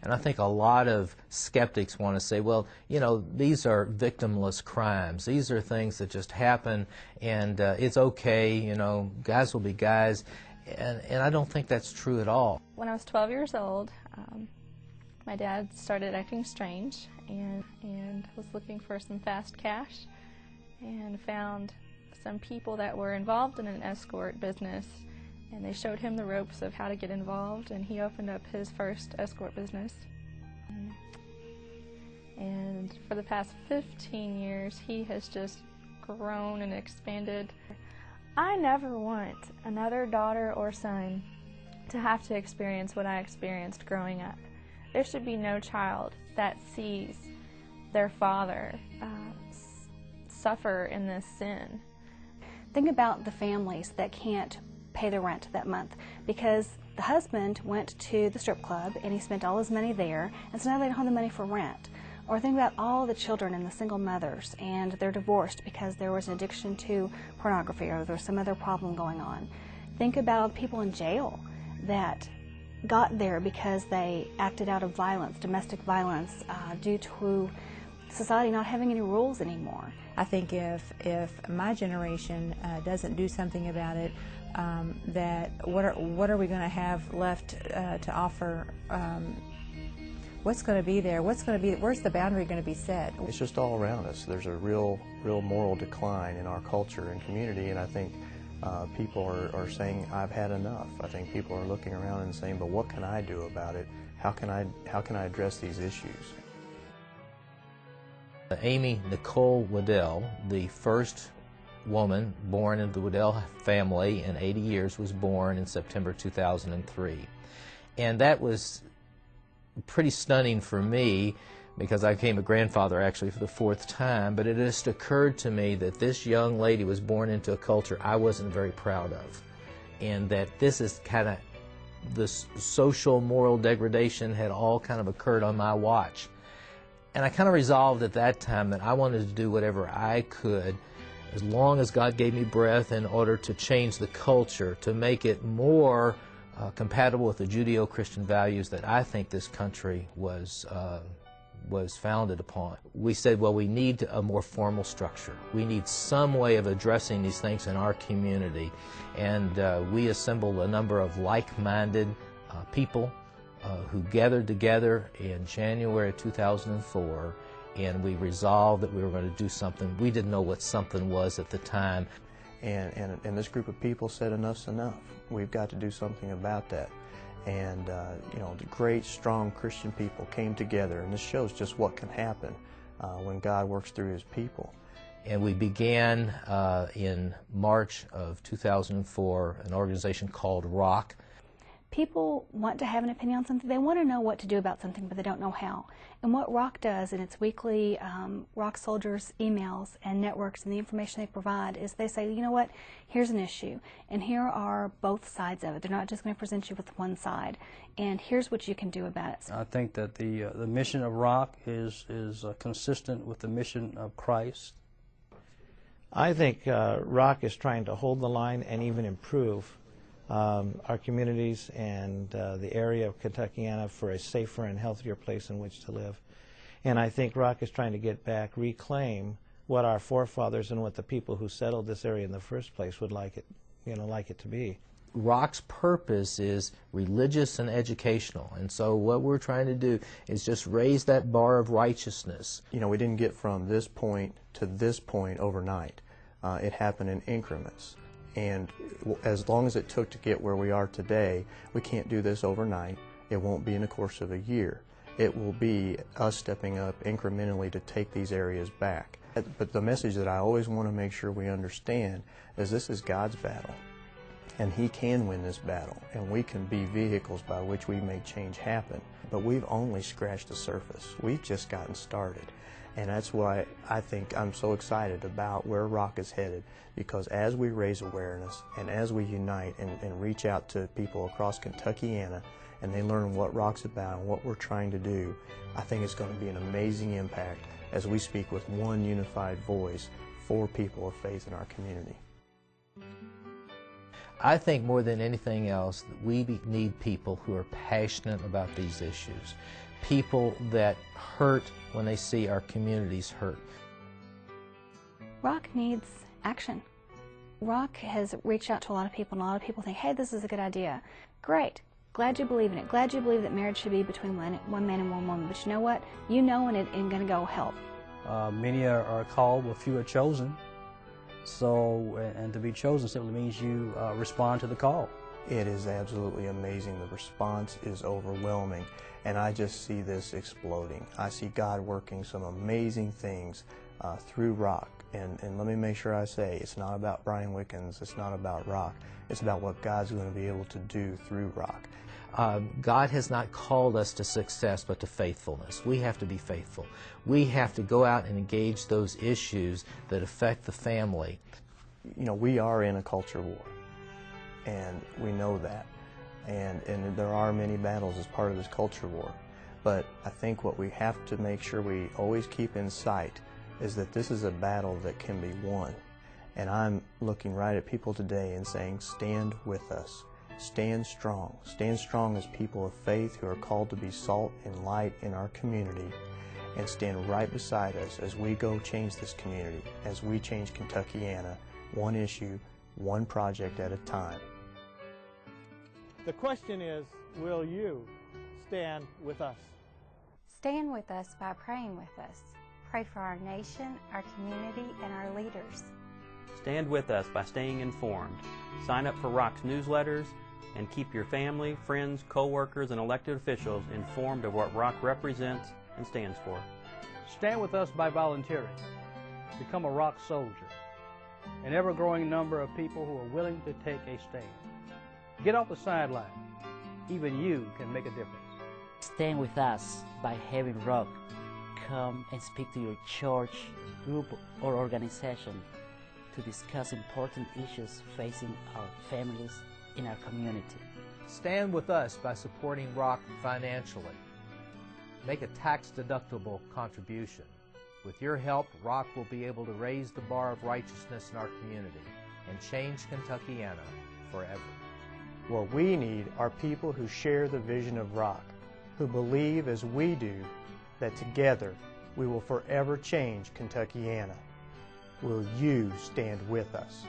And I think a lot of skeptics want to say, well, you know, these are victimless crimes. These are things that just happen, and it's okay, you know, guys will be guys. And I don't think that's true at all. When I was 12 years old, my dad started acting strange and was looking for some fast cash and found some people that were involved in an escort business, and they showed him the ropes of how to get involved, and he opened up his first escort business. And for the past 15 years, he has just grown and expanded. I never want another daughter or son to have to experience what I experienced growing up. There should be no child that sees their father suffer in this sin. Think about the families that can't pay the rent that month because the husband went to the strip club and he spent all his money there, and so now they don't have the money for rent. Or think about all the children and the single mothers, and they're divorced because there was an addiction to pornography or there's some other problem going on. Think about people in jail that got there because they acted out of violence, domestic violence, due to society not having any rules anymore. I think if my generation doesn't do something about it, that what are we going to have left to offer? What's going to be there? Where's the boundary going to be set? It's just all around us. There's a real moral decline in our culture and community, and I think people are saying, I've had enough. I think people are looking around and saying, but what can I do about it? How can I address these issues? Amy Nicole Waddell, the first woman born into the Waddell family in 80 years, was born in September 2003. And that was pretty stunning for me because I became a grandfather actually for the 4th time, but it just occurred to me that this young lady was born into a culture I wasn't very proud of, and that this is kind of, this social moral degradation had all kind of occurred on my watch. And I kind of resolved at that time that I wanted to do whatever I could, as long as God gave me breath, in order to change the culture, to make it more compatible with the Judeo-Christian values that I think this country was founded upon. We said, well, we need a more formal structure. We need some way of addressing these things in our community. And we assembled a number of like-minded people who gathered together in January of 2004, and we resolved that we were going to do something. We didn't know what something was at the time. And this group of people said, enough's enough. We've got to do something about that. And you know, the great, strong Christian people came together, and this shows just what can happen when God works through His people. And we began in March of 2004 an organization called ROC. People want to have an opinion on something. They want to know what to do about something, but they don't know how. And what ROC does in its weekly ROC Soldiers emails and networks and the information they provide is they say, you know what, here's an issue, and here are both sides of it. They're not just going to present you with one side, and here's what you can do about it. I think that the mission of ROC is consistent with the mission of Christ. I think ROC is trying to hold the line and even improve our communities and the area of Kentuckiana for a safer and healthier place in which to live. And I think ROC is trying to get back, reclaim what our forefathers and what the people who settled this area in the first place would like it to be. ROC's purpose is religious and educational, and so what we're trying to do is just raise that bar of righteousness. You know, we didn't get from this point to this point overnight. It happened in increments. And as long as it took to get where we are today, we can't do this overnight. It won't be in the course of a year. It will be us stepping up incrementally to take these areas back. But the message that I always want to make sure we understand is this is God's battle. And He can win this battle, and we can be vehicles by which we make change happen. But we've only scratched the surface. We've just gotten started. And that's why I think I'm so excited about where ROC is headed, because as we raise awareness and as we unite and reach out to people across Kentuckiana and they learn what ROC's about and what we're trying to do, I think it's going to be an amazing impact as we speak with one unified voice for people of faith in our community. I think more than anything else, we need people who are passionate about these issues, people that hurt when they see our communities hurt. Rock needs action. Rock has reached out to a lot of people, and a lot of people think, hey, this is a good idea. Great. Glad you believe in it. Glad you believe that marriage should be between one man and one woman. But you know what? You know, and it ain't going to go help. Many are called, but few are chosen. So, and to be chosen simply means you respond to the call. It is absolutely amazing. The response is overwhelming, and I just see this exploding. I see God working some amazing things through Rock. And let me make sure I say, it's not about Brian Wickens, it's not about Rock. It's about what God's going to be able to do through Rock. God has not called us to success, but to faithfulness. We have to be faithful. We have to go out and engage those issues that affect the family. You know, we are in a culture war, and we know that. And there are many battles as part of this culture war. But I think what we have to make sure we always keep in sight is that this is a battle that can be won. And I'm looking right at people today and saying, stand with us. Stand strong. Stand strong as people of faith who are called to be salt and light in our community, and stand right beside us as we go change this community, as we change Kentuckiana, one issue, one project at a time. The question is, will you stand with us? Stand with us by praying with us. Pray for our nation, our community, and our leaders. Stand with us by staying informed. Sign up for Rock's newsletters and keep your family, friends, co-workers, and elected officials informed of what Rock represents and stands for. Stand with us by volunteering. Become a Rock soldier. An ever-growing number of people who are willing to take a stand. Get off the sideline. Even you can make a difference. Stand with us by having Rock come and speak to your church, group, or organization to discuss important issues facing our families in our community. Stand with us by supporting Rock financially. Make a tax-deductible contribution. With your help, Rock will be able to raise the bar of righteousness in our community and change Kentuckiana forever. What we need are people who share the vision of Rock, who believe as we do that together we will forever change Kentuckiana. Will you stand with us?